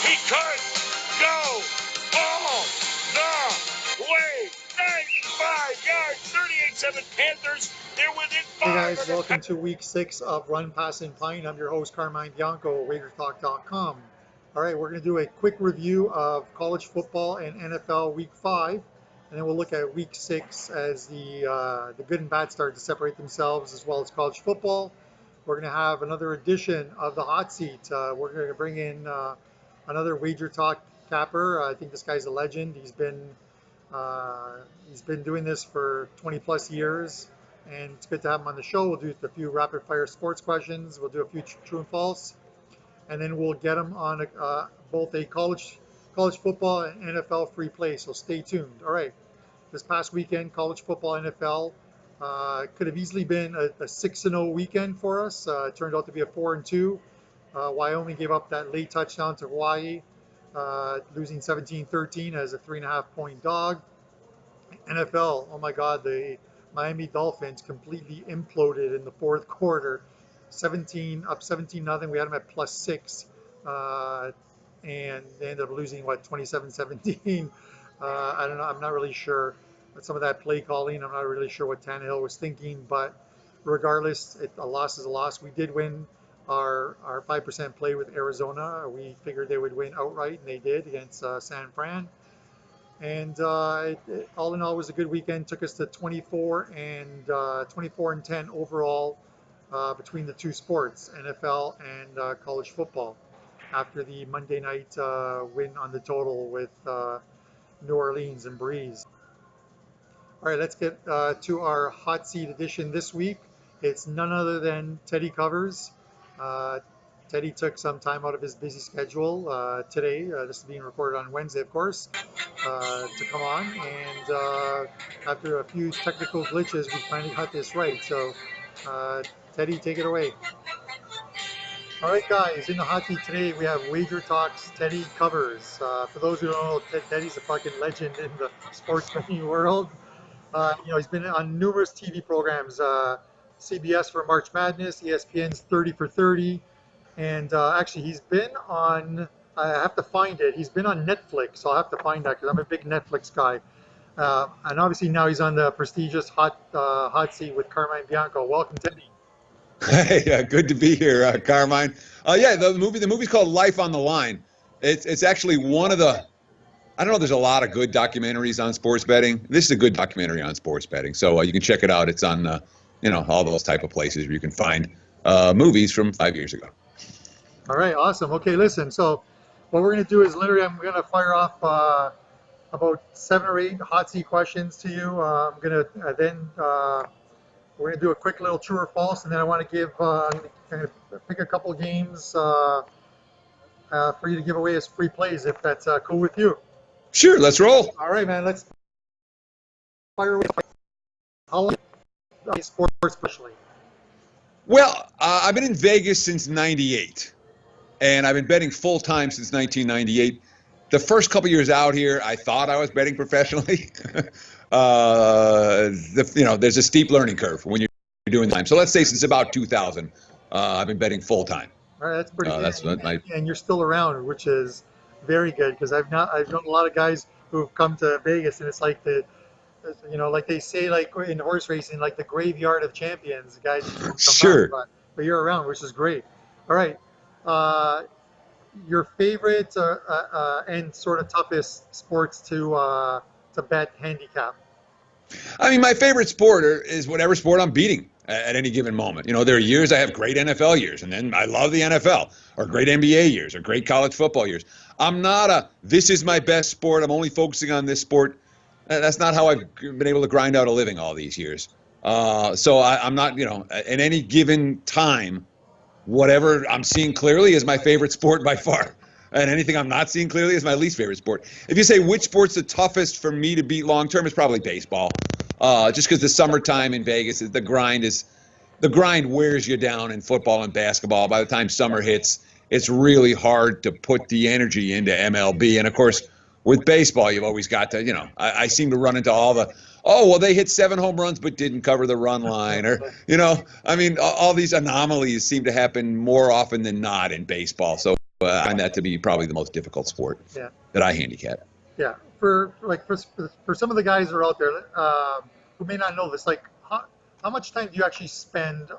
He could go all the way. 95 yards, 38-7 Panthers. They're within Hey five. guys, welcome to week 6 of Run, Pass, and Pint. I'm your host, Carmine Bianco, RaidersTalk.com. All right, we're going to do a quick review of college football and NFL week 5, and then we'll look at week 6 as the good and bad start to separate themselves, as well as college football. We're going to have another edition of the hot seat. We're going to bring in another Wager Talk capper. I think this guy's a legend. He's been doing this for 20 plus years, and it's good to have him on the show. We'll do a few rapid fire sports questions. We'll do a few true and false, and then we'll get him on both a college football and NFL free play. So stay tuned. All right, this past weekend, college football, NFL could have easily been a 6-0 weekend for us. It turned out to be a 4-2. Wyoming gave up that late touchdown to Hawaii, losing 17-13 as a 3.5-point dog. NFL, oh my God, the Miami Dolphins completely imploded in the fourth quarter. 17-0. We had them at +6, and they ended up losing 27-17. I don't know. I'm not really sure. But some of that play calling, I'm not really sure what Tannehill was thinking. But regardless, a loss is a loss. We did win our 5% play with Arizona. We figured they would win outright, and they did against San Fran. And all in all, it was a good weekend. Took us to 24-10 overall between the two sports, NFL and college football, after the Monday night win on the total with New Orleans and Breeze. All right, let's get to our hot seat edition this week. It's none other than Teddy Covers. Teddy took some time out of his busy schedule today. This is being recorded on Wednesday, of course, to come on. And after a few technical glitches, we finally got this right. So, Teddy, take it away. All right, guys, in the hot seat today, we have Wager Talks Teddy Covers. For those who don't know, Teddy's a fucking legend in the sports betting world. He's been on numerous TV programs, CBS for March Madness, ESPN's 30 for 30. And actually, he's been on, I have to find it, he's been on Netflix, so I'll have to find that because I'm a big Netflix guy. And obviously now he's on the prestigious hot seat with Carmine Bianco. Welcome, Teddy. Hey, good to be here, Carmine. Yeah, the movie's called Life on the Line. It's actually one of the, I don't know, there's a lot of good documentaries on sports betting. This is a good documentary on sports betting, so you can check it out. It's on, all those type of places where you can find movies from 5 years ago. All right, awesome. Okay, listen, so what we're going to do is literally I'm going to fire off about 7 or 8 hot seat questions to you. I'm going to we're going to do a quick little true or false, and then I want to I'm going to pick a couple games for you to give away as free plays, if that's cool with you. Sure, let's roll. All right, man, let's fire away. How long sports especially? Well, I've been in Vegas since '98, and I've been betting full-time since 1998. The first couple years out here, I thought I was betting professionally. There's a steep learning curve when you're doing time. So let's say since about 2000, I've been betting full-time. All right, that's pretty good. And you're still around, which is very good, because I've known a lot of guys who've come to Vegas, and it's like like they say, like in horse racing, like the graveyard of champions. The guys come sure. Back, but you're around, which is great. All right, your favorite and sort of toughest sports to bet handicap? I mean, my favorite sport is whatever sport I'm beating at any given moment. There are years I have great NFL years, and then I love the NFL, or great NBA years, or great college football years. I'm not this is my best sport, I'm only focusing on this sport. That's not how I've been able to grind out a living all these years. So I'm not, at any given time, whatever I'm seeing clearly is my favorite sport by far. And anything I'm not seeing clearly is my least favorite sport. If you say which sport's the toughest for me to beat long term, it's probably baseball. Just because the summertime in Vegas, the grind wears you down in football and basketball. By the time summer hits, it's really hard to put the energy into MLB. And of course, with baseball, you've always got to, I seem to run into all the, they hit 7 home runs but didn't cover the run line, or, all these anomalies seem to happen more often than not in baseball. So I find that to be probably the most difficult sport that I handicap. Yeah. For some of the guys that are out there who may not know this, like how much time do you actually spend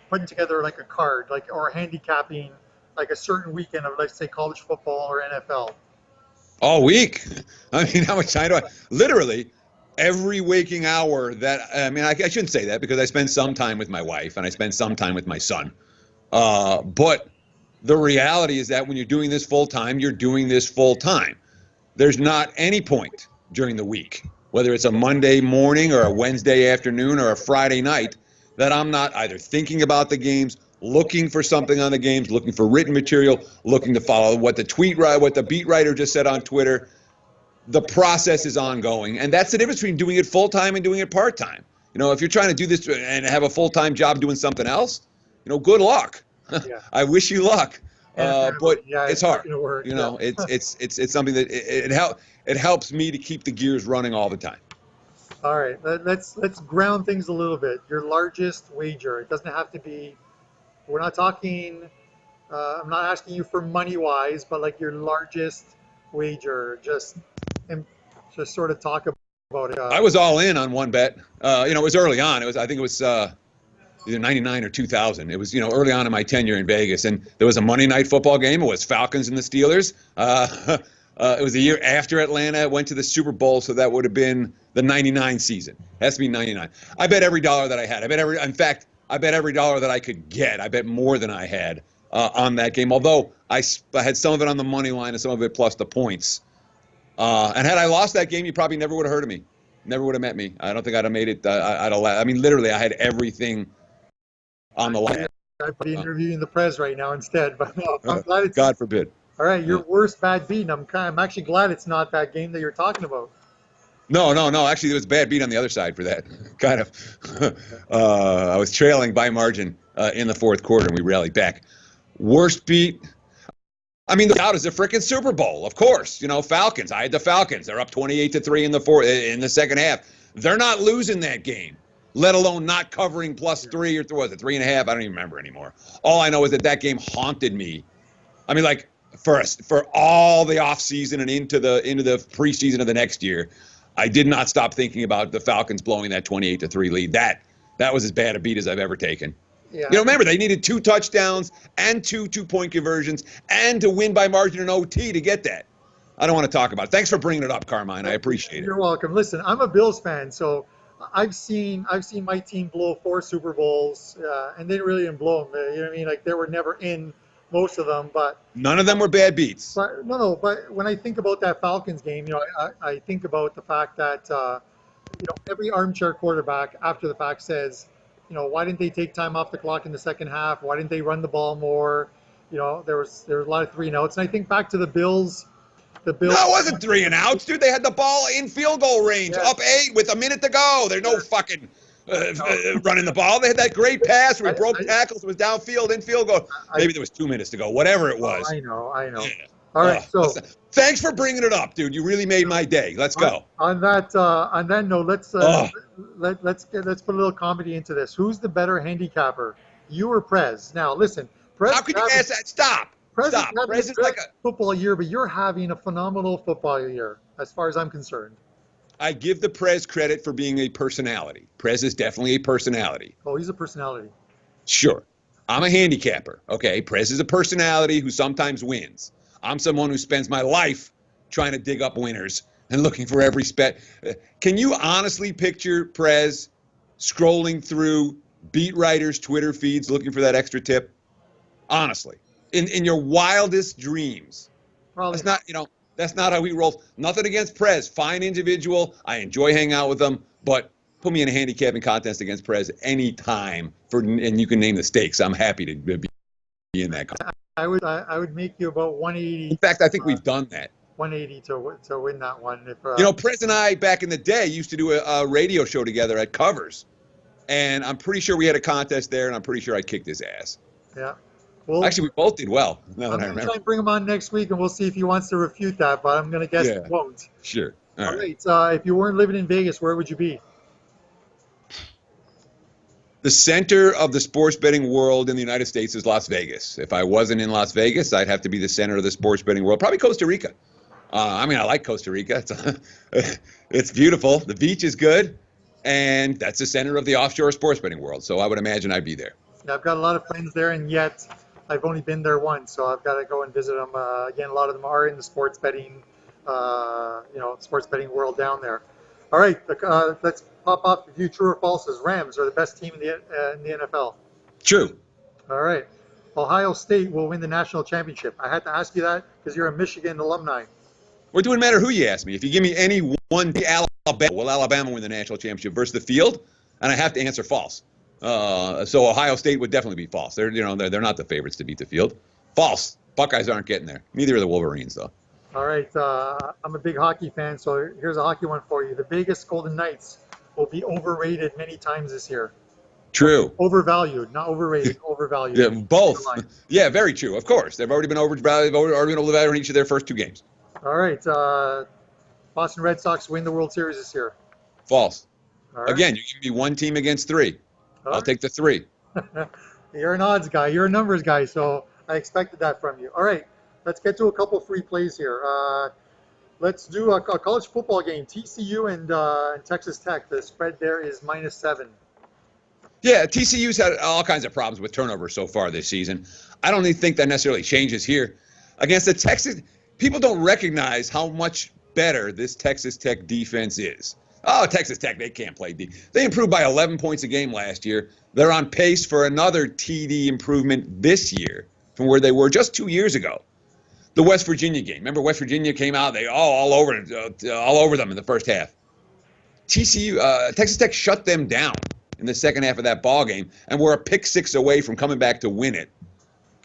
putting together like a card, like or handicapping like a certain weekend of, let's say, college football or NFL? All week. I mean, how much time do I? Literally, every waking hour I shouldn't say that because I spend some time with my wife and I spend some time with my son. But the reality is that when you're doing this full time, you're doing this full time. There's not any point during the week, whether it's a Monday morning or a Wednesday afternoon or a Friday night, that I'm not either thinking about the games, looking for something on the games, looking for written material, looking to follow what the beat writer just said on Twitter. The process is ongoing, and that's the difference between doing it full time and doing it part time. If you're trying to do this and have a full time job doing something else, good luck. Yeah. I wish you luck. But yeah, it's hard. Work. It's something that it helps me to keep the gears running all the time. All right, let's ground things a little bit. Your largest wager. It doesn't have to be. We're not talking. I'm not asking you for money wise, but like your largest wager. Just sort of talk about it. I was all in on one bet. It was early on. I think it was either 99 or 2000. It was, early on in my tenure in Vegas. And there was a Monday night football game. It was Falcons and the Steelers. It was the year after Atlanta went to the Super Bowl, so that would have been the 99 season. It has to be 99. I bet every dollar that I had. I bet every dollar that I could get. I bet more than I had on that game, although I had some of it on the money line and some of it plus the points. And had I lost that game, you probably never would have heard of me. Never would have met me. I don't think I'd have made it. Literally, I had everything on the line. I'd be interviewing the press right now instead, but no, I'm glad it's. God forbid. All right, your worst bad beat. I'm actually glad it's not that game that you're talking about. No. Actually, there was a bad beat on the other side for that. Kind of. I was trailing by margin in the fourth quarter, and we rallied back. Worst beat. I mean, the out is the freaking Super Bowl, of course. Falcons. I had the Falcons. They're up 28-3 in the second half. They're not losing that game, let alone not covering plus 3 or was it 3.5? I don't even remember anymore. All I know is that game haunted me. I mean, like for all the off season and into the preseason of the next year, I did not stop thinking about the Falcons blowing that 28-3 lead. That was as bad a beat as I've ever taken. Yeah. Remember, they needed 2 touchdowns and 2 two-point conversions and to win by margin in OT to get that. I don't want to talk about it. Thanks for bringing it up, Carmine. I appreciate it. You're welcome. Listen, I'm a Bills fan, so I've seen my team blow 4 Super Bowls, and they really didn't blow them. You know what I mean? Like, they were never in most of them, but none of them were bad beats. But But when I think about that Falcons game, I think about the fact that every armchair quarterback after the fact says, why didn't they take time off the clock in the second half? Why didn't they run the ball more? There was a lot of 3 and outs, and I think back to the Bills. No, it wasn't 3 and outs, dude. They had the ball in field goal range, up 8 with a minute to go. There's no fucking running the ball. They had that great pass where he broke tackles. It was downfield in field goal. Maybe there was 2 minutes to go. Whatever it was. I know. Yeah. All right. So thanks for bringing it up, dude. You really made my day. Let's go. On that note, let's put a little comedy into this. Who's the better handicapper, you or Prez? Now, listen. Prez. How could you ask that? Stop. Prez is like a football year, but you're having a phenomenal football year, as far as I'm concerned. I give the Prez credit for being a personality. Prez is definitely a personality. Oh, he's a personality. Sure. I'm a handicapper. Okay. Prez is a personality who sometimes wins. I'm someone who spends my life trying to dig up winners and looking for every spec. Can you honestly picture Prez scrolling through beat writers' Twitter feeds looking for that extra tip? Honestly, in your wildest dreams. Probably. That's not how he rolls. Nothing against Prez. Fine individual. I enjoy hanging out with him, but put me in a handicapping contest against Prez anytime and you can name the stakes. I'm happy to be in that contest. I would make you about 180. In fact, I think we've done that. 180 to win that one. Prez and I back in the day used to do a radio show together at Covers, and I'm pretty sure we had a contest there, and I'm pretty sure I kicked his ass. Yeah. Well, actually, we both did well. I'm going to try and bring him on next week, and we'll see if he wants to refute that, but I'm going to guess he won't. Sure. All right. If you weren't living in Vegas, where would you be? The center of the sports betting world in the United States is Las Vegas. If I wasn't in Las Vegas, I'd have to be the center of the sports betting world. Probably Costa Rica. I mean, I like Costa Rica. It's beautiful. The beach is good. And that's the center of the offshore sports betting world. So I would imagine I'd be there. Yeah, I've got a lot of friends there, and yet I've only been there once, so I've got to go and visit them. Again, a lot of them are in the sports betting, sports betting world down there. All right, let's pop off a few true or falses. Rams are the best team in the NFL. True. All right. Ohio State will win the national championship. I had to ask you that because you're a Michigan alumni. Well, it wouldn't matter who you ask me. If you give me any one, Alabama, will Alabama win the national championship versus the field? And I have to answer false. So Ohio State would definitely be false. They're not the favorites to beat the field. False. Buckeyes aren't getting there. Neither are the Wolverines, though. All right. I'm a big hockey fan, so here's a hockey one for you. The Vegas Golden Knights will be overrated many times this year. True. Overvalued, not overrated, overvalued. Yeah, both. Yeah, very true. Of course. They've already been overvalued. They've already been overvalued in each of their first two games. All right. Boston Red Sox win the World Series this year. False. All right. Again, you give me one team against three. I'll take the three. You're an odds guy. You're a numbers guy, so I expected that from you. All right. Let's get to a couple free plays here. Let's do a college football game. TCU and Texas Tech. The spread there is -7. Yeah, TCU's had all kinds of problems with turnovers so far this season. I don't even think that necessarily changes here. Against the Texas, people don't recognize how much better this Texas Tech defense is. Oh, Texas Tech, they can't play D. They improved by 11 points a game last year. They're on pace for another TD improvement this year from where they were just 2 years ago. The West Virginia game. Remember, West Virginia came out, they all over them in the first half. Texas Tech shut them down in the second half of that ball game, and we're a pick six away from coming back to win it.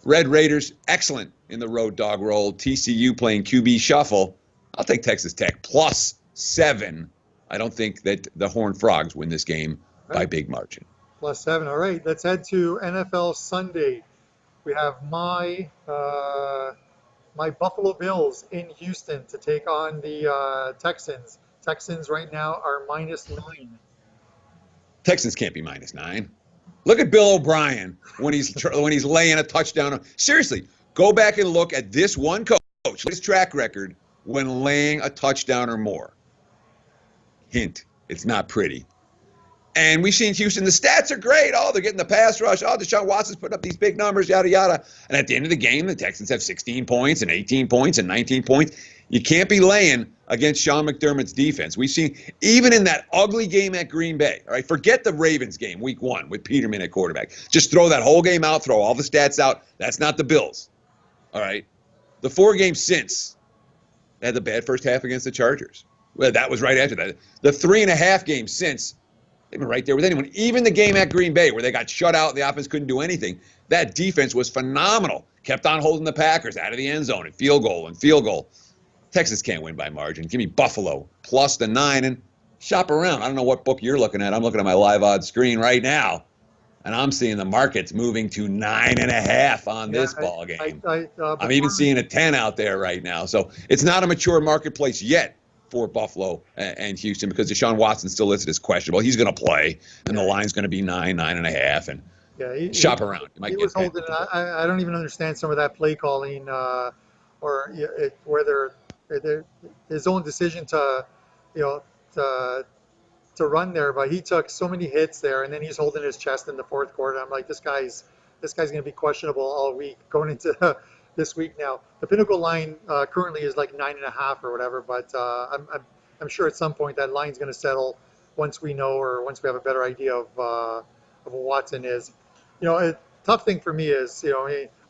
Red Raiders, excellent in the road dog roll. TCU playing QB shuffle. I'll take Texas Tech +7. I don't think that the Horned Frogs win this game by big margin. +7. All right, let's head to NFL Sunday. We have my Buffalo Bills in Houston to take on the Texans. Texans right now are -9. Texans can't be -9. Look at Bill O'Brien when he's laying a touchdown. Seriously, go back and look at this one coach, his track record when laying a touchdown or more. Hint, it's not pretty. And we've seen Houston, the stats are great. Oh, they're getting the pass rush. Oh, Deshaun Watson's putting up these big numbers, yada, yada. And at the end of the game, the Texans have 16 points and 18 points and 19 points. You can't be laying against Sean McDermott's defense. We've seen, even in that ugly game at Green Bay, all right, forget the Ravens game, week 1, with Peterman at quarterback. Just throw that whole game out, throw all the stats out. That's not the Bills, all right? The 4 games since, they had the bad first half against the Chargers. Well, that was right after that. The 3.5 games since, they've been right there with anyone. Even the game at Green Bay where they got shut out and the offense couldn't do anything, that defense was phenomenal. Kept on holding the Packers out of the end zone and field goal. Texas can't win by margin. Give me Buffalo +9 and shop around. I don't know what book you're looking at. I'm looking at my live odds screen right now, and I'm seeing the markets moving to 9.5 on this ball game. I'm even seeing a 10 out there right now. So it's not a mature marketplace yet for Buffalo and Houston because Deshaun Watson still listed as questionable. He's going to play, and the line's going to be 9.5, and shop around. You might he get was holding. I don't even understand some of that play calling, or whether his own decision to run there, but he took so many hits there, and then he's holding his chest in the fourth quarter. I'm like, this guy's going to be questionable all week going into this week now. The Pinnacle line currently is like 9.5 or whatever, but I'm sure at some point that line's going to settle once we know or once we have a better idea of what Watson is. A tough thing for me is,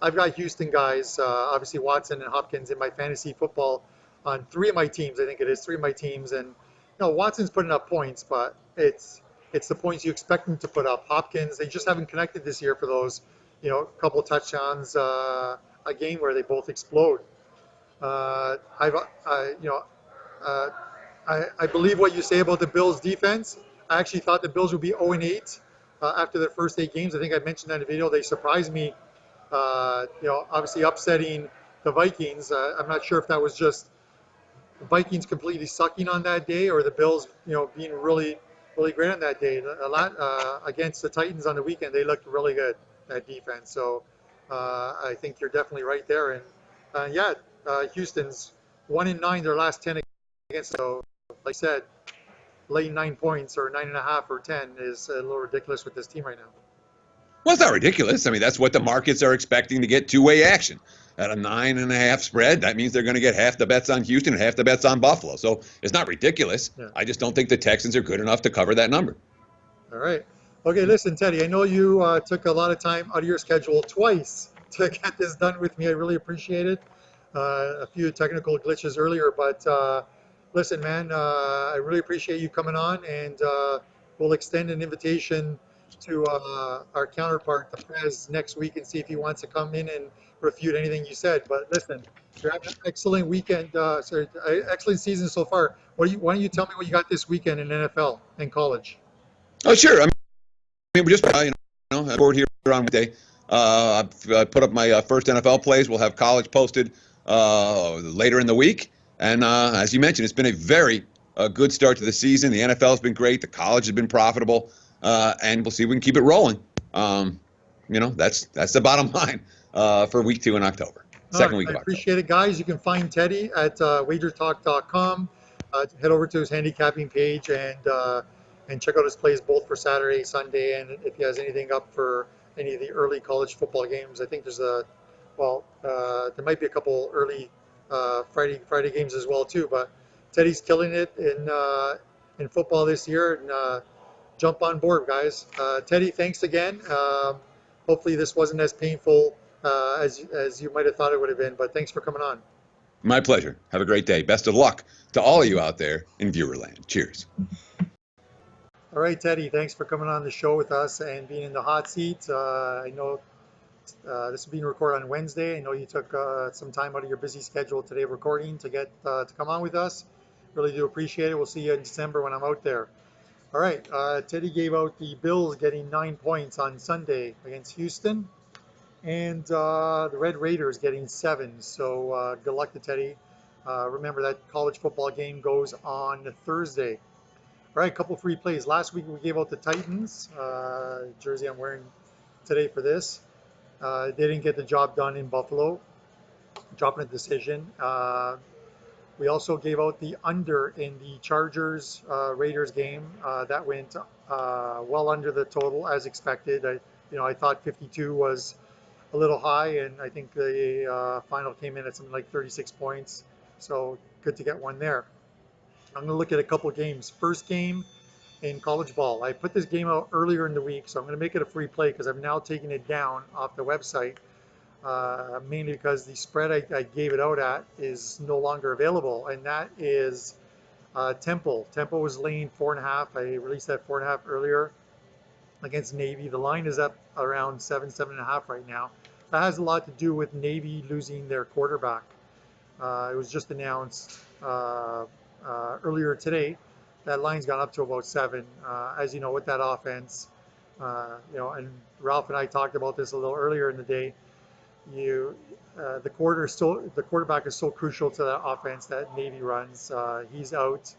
I've got Houston guys, obviously Watson and Hopkins in my fantasy football on 3 of my teams. I think it is 3 of my teams, and Watson's putting up points, but it's the points you expect him to put up. Hopkins, they just haven't connected this year for those, couple of touchdowns a game where they both explode. I believe what you say about the Bills defense. I actually thought the Bills would be 0-8 after their first 8 games. I think I mentioned that in the video. They surprised me, obviously upsetting the Vikings. I'm not sure if that was just the Vikings completely sucking on that day or the Bills, being really really great on that day. A lot against the Titans on the weekend. They looked really good, that defense. So I think you're definitely right there. And yeah, Houston's 1-9 their last 10 against. So like I said, laying 9 points or 9.5 or 10 is a little ridiculous with this team right now. Well, it's not ridiculous. I mean, that's what the markets are expecting to get two-way action. At a 9.5 spread, that means they're going to get half the bets on Houston and half the bets on Buffalo. So it's not ridiculous. Yeah. I just don't think the Texans are good enough to cover that number. All right. Okay, listen, Teddy, I know you took a lot of time out of your schedule twice to get this done with me. I really appreciate it. A few technical glitches earlier, but listen, man, I really appreciate you coming on, and we'll extend an invitation to our counterpart, the Prez, next week and see if he wants to come in and refute anything you said. But listen, you're having an excellent weekend, excellent season so far. Why don't you tell me what you got this weekend in NFL and college? Oh, sure. I mean, we're just, board here on Wednesday. I've put up my first NFL plays. We'll have college posted later in the week. And as you mentioned, it's been a very good start to the season. The NFL has been great. The college has been profitable. And we'll see if we can keep it rolling. That's the bottom line for week 2 in October. Second week I of October. appreciate it, guys. You can find Teddy at wagertalk.com. Head over to his handicapping page and check out his plays both for Saturday, Sunday, and if he has anything up for any of the early college football games. I think there's there might be a couple early Friday games as well too. But Teddy's killing it in football this year, and jump on board, guys. Teddy, thanks again. Hopefully this wasn't as painful as you might have thought it would have been, but thanks for coming on. My pleasure. Have a great day. Best of luck to all of you out there in Viewerland. Cheers. All right, Teddy, thanks for coming on the show with us and being in the hot seat. I know this is being recorded on Wednesday. I know you took some time out of your busy schedule today recording to get to come on with us. Really do appreciate it. We'll see you in December when I'm out there. All right, Teddy gave out the Bills getting 9 points on Sunday against Houston, and the Red Raiders getting 7. So good luck to Teddy. Remember that college football game goes on Thursday. All right, a couple free plays. Last week we gave out the Titans jersey I'm wearing today for this. They didn't get the job done in Buffalo, dropping a decision. We also gave out the under in the Chargers Raiders game. That went well under the total as expected. I thought 52 was a little high, and I think the final came in at something like 36 points. So good to get one there. I'm going to look at a couple games. First game in college ball. I put this game out earlier in the week, so I'm going to make it a free play because I've now taken it down off the website. Mainly because the spread I gave it out at is no longer available, and that is Temple. Temple was laying 4.5. I released that 4.5 earlier against Navy. The line is up around 7.5 right now. That has a lot to do with Navy losing their quarterback. It was just announced earlier today. That line's gone up to about 7. As you know, with that offense, and Ralph and I talked about this a little earlier in the day. The quarterback is so crucial to that offense that Navy runs. He's out.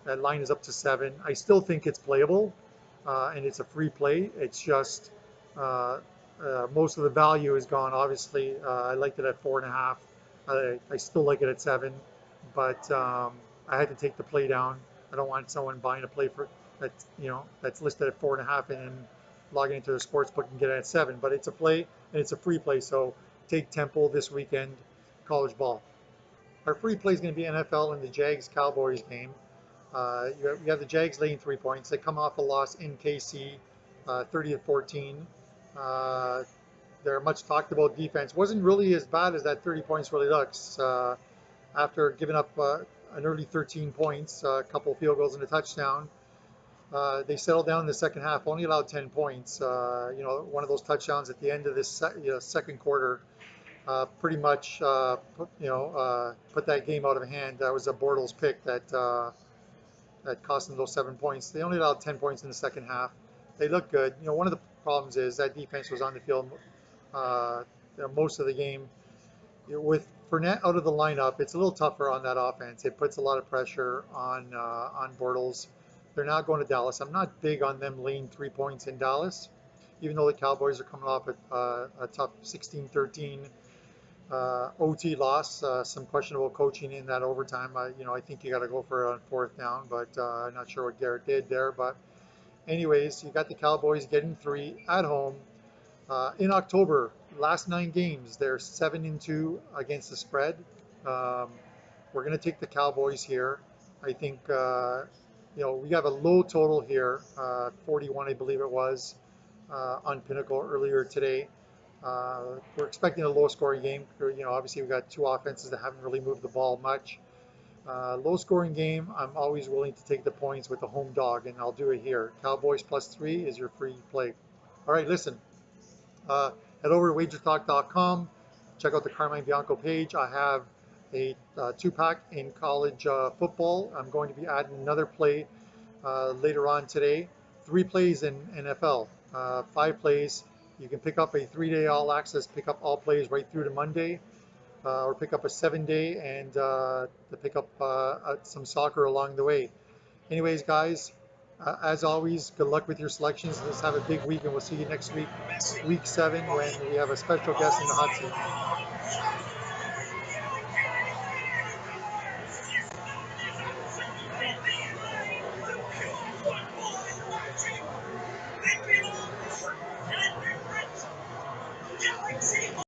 That line is up to 7. I still think it's playable, and it's a free play. It's just most of the value is gone. Obviously, I liked it at 4.5. I still like it at 7, but I had to take the play down. I don't want someone buying a play for that's listed at 4.5 and then logging into their sports book and get it at 7. But it's a play and it's a free play. So take Temple this weekend, college ball. Our free play is going to be NFL and the Jags Cowboys game. You have the Jags laying 3 points. They come off a loss in KC, 30-14. Their much talked about defense wasn't really as bad as that 30 points really looks. After giving up an early 13 points, a couple field goals and a touchdown, they settled down in the second half, only allowed 10 points. One of those touchdowns at the end of this second quarter pretty much put that game out of hand. That was a Bortles pick that cost them those 7 points. They only allowed 10 points in the second half. They look good. One of the problems is that defense was on the field most of the game. With Fournette out of the lineup, it's a little tougher on that offense. It puts a lot of pressure on Bortles. They're not going to Dallas. I'm not big on them laying 3 points in Dallas, even though the Cowboys are coming off a tough 16-13 OT loss. Some questionable coaching in that overtime. I think you got to go for it on fourth down, but I'm not sure what Garrett did there. But anyways, you got the Cowboys getting 3 at home. In October, last 9 games, they're 7-2 against the spread. Um, we're going to take the Cowboys here. I think, we have a low total here, 41, I believe it was, on Pinnacle earlier today. We're expecting a low scoring game. Obviously we've got two offenses that haven't really moved the ball much. Low scoring game, I'm always willing to take the points with the home dog, and I'll do it here. Cowboys +3 is your free play. All right, listen. Head over to wagertalk.com. Check out the Carmine Bianco page. I have a 2-pack in college football. I'm going to be adding another play later on today. 3 plays in NFL, 5 plays. You can pick up a 3-day all access, pick up all plays right through to Monday, or pick up a 7-day and to pick up some soccer along the way. Anyways, guys, as always, good luck with your selections. Let's have a big week, and we'll see you next week, week 7, when we have a special guest in the hot seat.